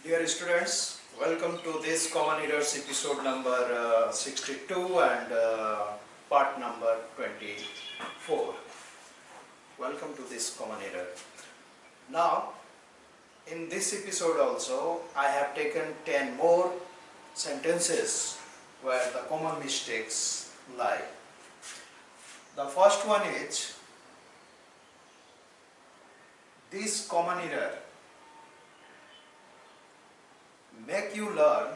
Dear students, welcome to this Common Errors episode number 62 and part number 24. Welcome to this Common Error. Now, in this episode also, I have taken 10 more sentences where the common mistakes lie. The first one is, this common error make you learn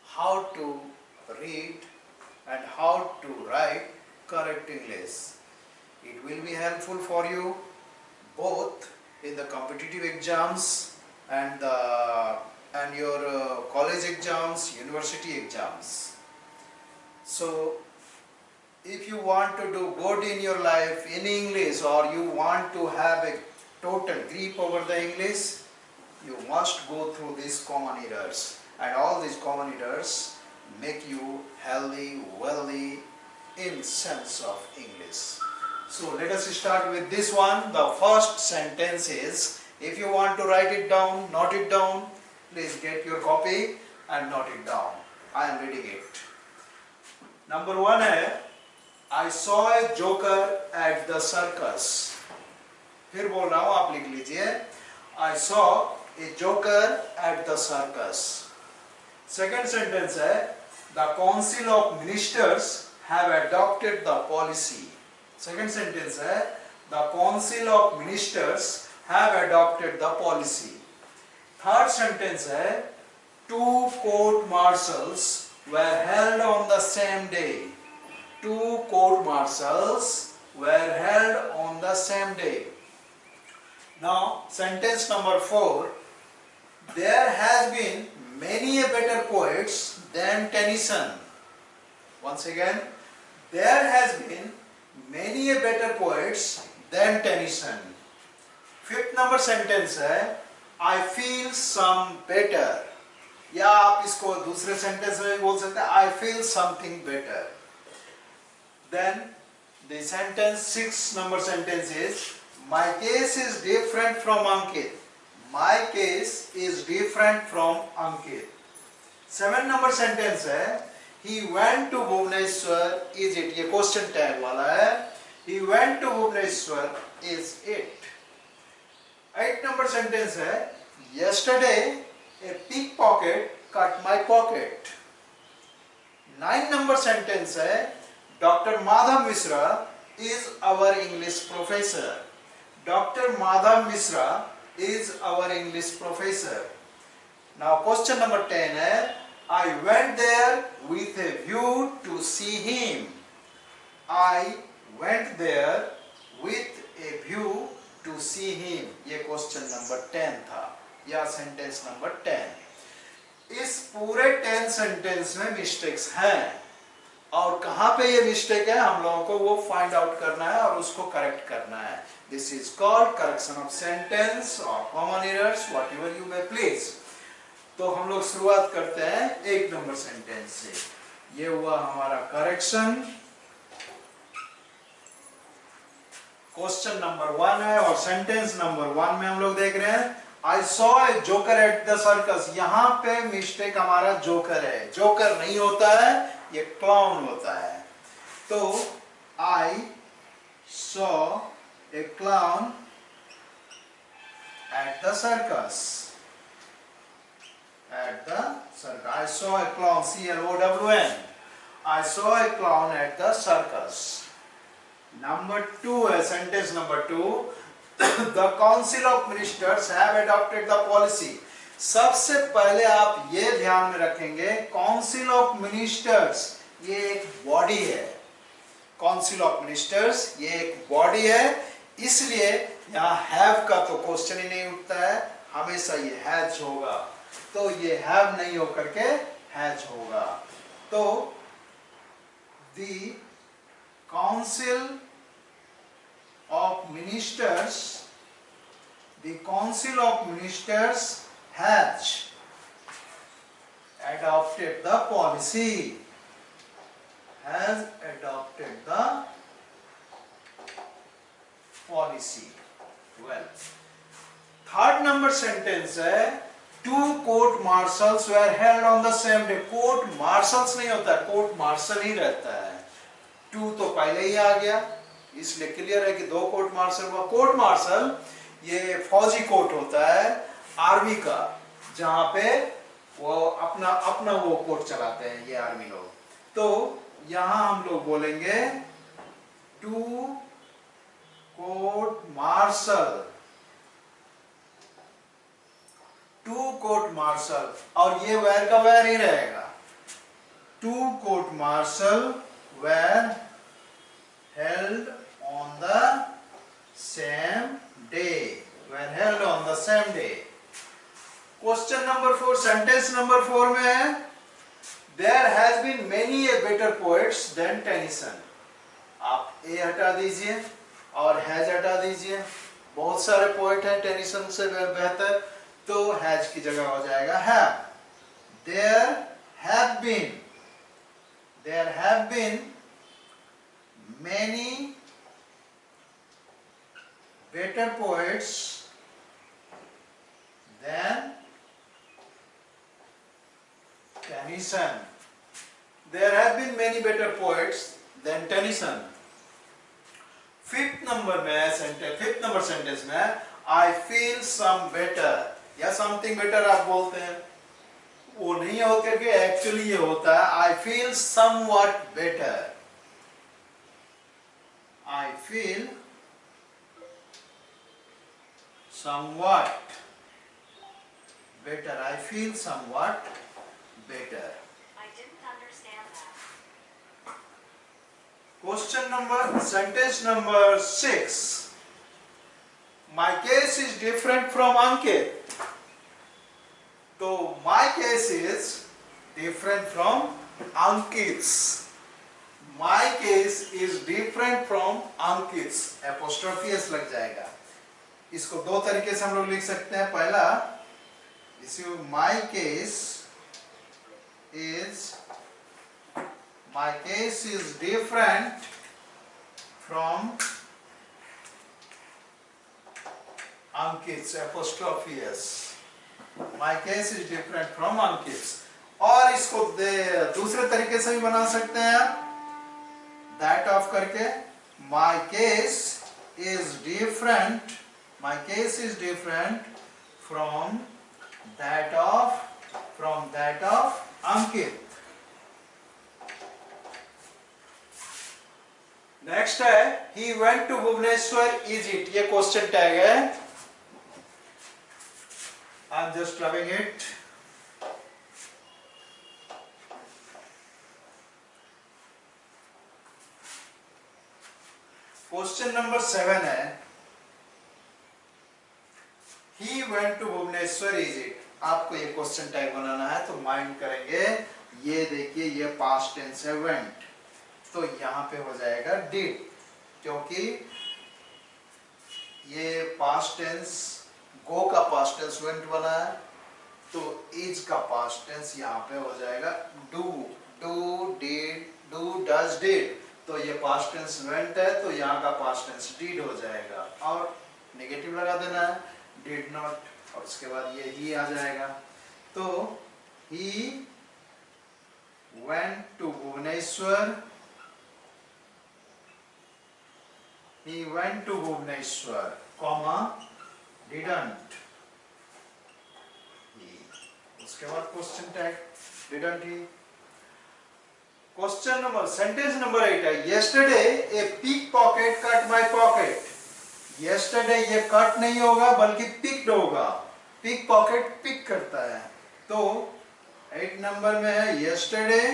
how to read and how to write correct English. It will be helpful for you both in the competitive exams and your college exams, university exams. So, if you want to do good in your life in English, or you want to have a total grip over the English, you must go through these common errors, and all these common errors make you healthy, wealthy in sense of English. So let us start with this one. The first sentence is, if you want to write it down, note it down, please get your copy and note it down. I am reading it. Number one है, I saw a joker at the circus. फिर बोल रहा हूँ, आप लिख लीजिए. I saw a joker at the circus. Second sentence है, the council of ministers have adopted the policy. Second sentence है, the council of ministers have adopted the policy. Third sentence है, two court martials were held on the same day. Two court martials were held on the same day. Now, sentence number 4. There has been many a better poets than Tennyson. Once again, there has been many a better poets than Tennyson. Fifth number sentence है, I feel some better. या आप इसको दूसरे sentence में बोल सकते हैं, I feel something better. Then the sentence 6 number sentence is, my case is different from Ankit. My case is different from Ankit. 7 number sentence है, he went to Bhubaneswar, is it? ये question tag वाला है. He went to Bhubaneswar, is it? 8 number sentence है, yesterday a pickpocket cut my pocket. 9 number sentence है, Dr. Madhav Misra is our English professor. Dr. Madhav Misra is our English professor. Now question number 10 है, I went there with a view to see him. I went there with a view to see him. ये question number 10 था, या sentence number 10. इस पूरे 10 sentence में mistakes हैं, और कहाँ पे ये mistake है हम लोगों को वो find out करना है और उसको correct करना है. This is called correction of sentence or common errors, whatever you may please. तो हम लोग शुरुआत करते हैं 1 नंबर सेंटेंस से. ये हुआ हमारा करेक्शन. क्वेश्चन नंबर 1 है और सेंटेंस नंबर 1 में हम लोग देख रहे हैं, I saw a joker at the circus. यहाँ पे मिस्टेक हमारा जोकर है. जोकर नहीं होता है, ये क्लाउन होता है. तो I saw a clown at the circus. At the circus. I saw a clown, C-L-O-W-N. I saw a clown at the circus. Number 2 है sentence number 2. The council of ministers have adopted the policy. सबसे पहले आप ये ध्यान में रखेंगे, council of ministers ये एक बॉडी है. council of ministers ये एक बॉडी है, इसलिए यहाँ have का तो क्वेश्चन ही नहीं उठता है, हमेशा ये has होगा. तो ये have नहीं होकर के has होगा. तो the council of ministers, the council of ministers has adopted the policy. Has adopted the policy. Well, third number sentence है, 2 court marshals were held on the same day. Court marshals नहीं होता, court martial ही रहता है। 2 तो पहले ही आ गया, इसलिए clear है कि 2 कोर्ट मार्शल हुआ। कोर्ट मार्शल ये फौजी कोर्ट होता है आर्मी का, जहां पे वो अपना अपना वो कोर्ट चलाते हैं ये आर्मी लोग। तो यहां हम लोग बोलेंगे 2 कोर्ट मार्शल, 2 कोर्ट मार्शल, और ये वेर का वेर ही रहेगा। 2 court martial were held on the same day, were held on the same day. Question number 4, sentence number 4 में है there has been many a better poets than Tennyson. आप a हटा दीजिए और हैज हटा दीजिए। बहुत सारे पोएट हैं टेनिसन से बेहतर, तो हैज की जगह हो जाएगा have. There have been many better poets than Tennyson. There have been many better poets than Tennyson. Fifth number sentence में I feel some better या something better आप बोलते हैं, वो नहीं होकर के एक्चुअली ये होता है I feel somewhat better. I feel somewhat better. I feel somewhat better. I didn't understand that. Sentence number 6. My case is different from Ankit. So my case is different from Ankit's. My case is different from Ankit's. Apostrophe s लग जाएगा। इसको दो तरीके से हम लोग लिख सकते हैं। पहला, my case is different from Ankit's, apostrophe s. My case is different from Ankit's. और इसको दूसरे तरीके से भी बना सकते हैं आप, that of करके my case is different from that of Ankit. Next है he went to Bhubaneswar, is it? ये क्वेश्चन टैग है, I'm just rubbing it. Question number 7 है he went to Bhubaneswar, is it? आपको ये question tag बनाना है, तो mind करेंगे, ये देखिए ये पास्ट टेंस है went, तो यहाँ पे हो जाएगा did, क्योंकि ये पास्ट टेंस go का पास्ट टेंस went बना है, तो is का पास्ट टेंस यहाँ पे हो जाएगा do, did, do, does, did, तो ये पास्ट टेंस went है, तो यहाँ का पास्ट टेंस did हो जाएगा, और नेगेटिव लगा देना है did not, और उसके बाद ये ही आ जाएगा। तो he went to Bhubaneswar, comma didn't he, उसके बाद question tag didn't he। Sentence number 8 है yesterday a pickpocket cut my pocket। yesterday ये कट नहीं होगा बल्कि picked होगा, पिक पॉकेट पिक करता है, तो 8 नंबर में है yesterday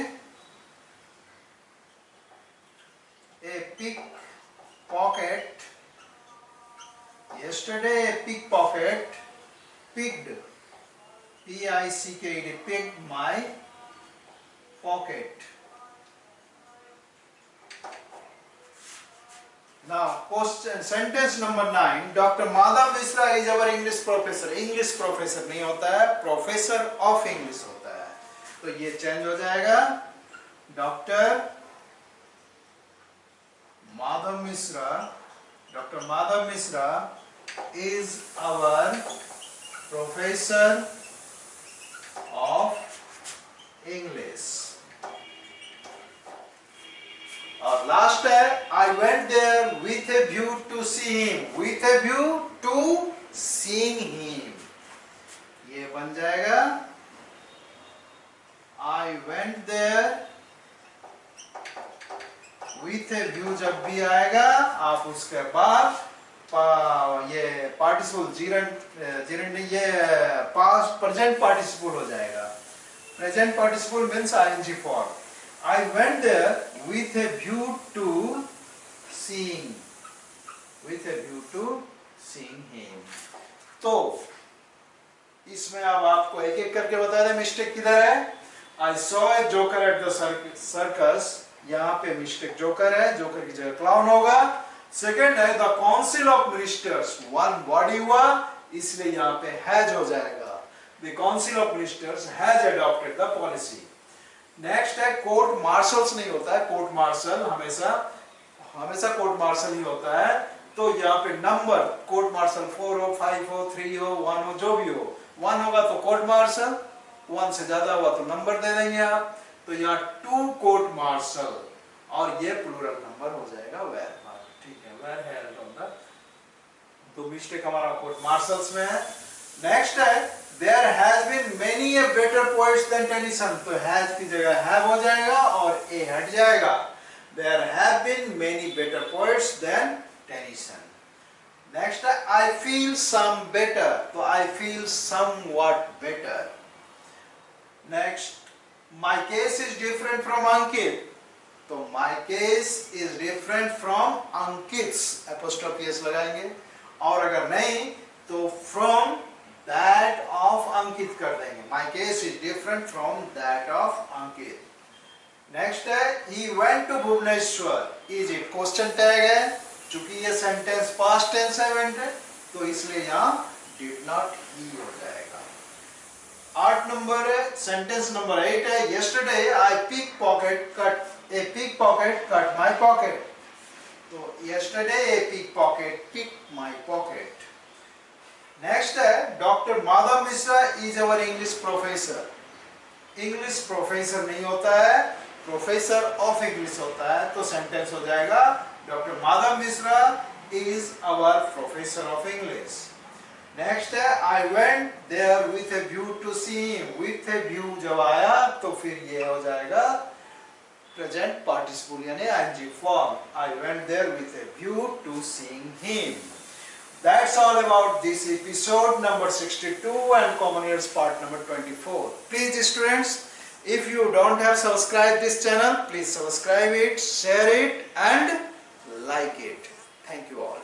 a pickpocket, yesterday a pickpocket picked, P-I-C-K-E-D, picked my pocket। Now, sentence number 9. Dr. Madhav Mishra is our English professor. English professor नहीं होता है, professor of English होता है, तो ये चेंज हो जाएगा। Dr. Madhav Mishra is our professor of English. और लास्ट है I went there with a view to see him. With a view to seeing him. ये बन जाएगा I went there with a view. जब भी आएगा आप उसके बाद ये पार्टिसिपल जीरेंड ये पास्ट प्रेजेंट पार्टिसिपल हो जाएगा. Present participle means ing form. I went there with a view to seeing. With a view to seeing him. तो इसमें अब आपको एक एक करके बता दें मिस्टेक किधर है. I saw a joker at the circus. यहाँ पे मिस्टेक जोकर है, जोकर की जगह क्लाउन होगा. सेकेंड है the council of ministers, one body हुआ इसलिए यहाँ पे हैज हो जाएगा. The council of ministers has adopted the policy. Next है कोर्ट मार्शल्स नहीं होता है, कोर्ट मार्शल हमेशा कोर्ट मार्शल ही होता है. तो यहाँ पे नंबर कोर्ट मार्शल 4 हो, 5 हो, 3 हो, 1 हो, जो भी हो. 1 होगा तो कोर्ट मार्शल, 1 से ज्यादा हुआ तो नंबर दे देंगे आप. तो यहाँ 2 कोर्ट मार्शल और ये प्लूरल नंबर हो जाएगा वेयर. ठीक है, वेयर हेल्ड ऑन द. तो मिस्टेक हमारा कोर्ट मार्शल्स में है. नेक्स्ट है there has been many a better poets than Tennyson. तो हैज की जगह हैव हो जाएगा और ए हट जाएगा. There have been many better poets than Tennyson. Next है आई फील सम बेटर. तो I feel somewhat better. Next my case is different from Ankit. तो my case is different from Ankit's apostrophe s लगाएंगे. और अगर नहीं तो from that of Ankit कर देंगे. My case is different from that of Ankit. Next है he went to Bhubaneswar. Is it question tag है, चूंकि ये sentence past tense है went है, तो इसलिए यहाँ did not he हो जाएगा. 8 नंबर है सेंटेंस नंबर 8 है yesterday I pickpocket cut my pocket. तो yesterday a pickpocket picked my pocket. Next है doctor Madhav Mishra is our English professor. English professor नहीं होता है, प्रोफेसर ऑफ इंग्लिश होता है. तो सेंटेंस हो जाएगा doctor Madhav Mishra is our professor of English. Next है I went there with a view to see him. With a view जब आया तो फिर ये हो जाएगा प्रेजेंट पार्टिसिपल यानी ING form. I went there with a view to seeing him. That's all about this episode number 62 and Common Years part number 24. Please students, if you don't have subscribed this channel, please subscribe it, share it and like it. Thank you all.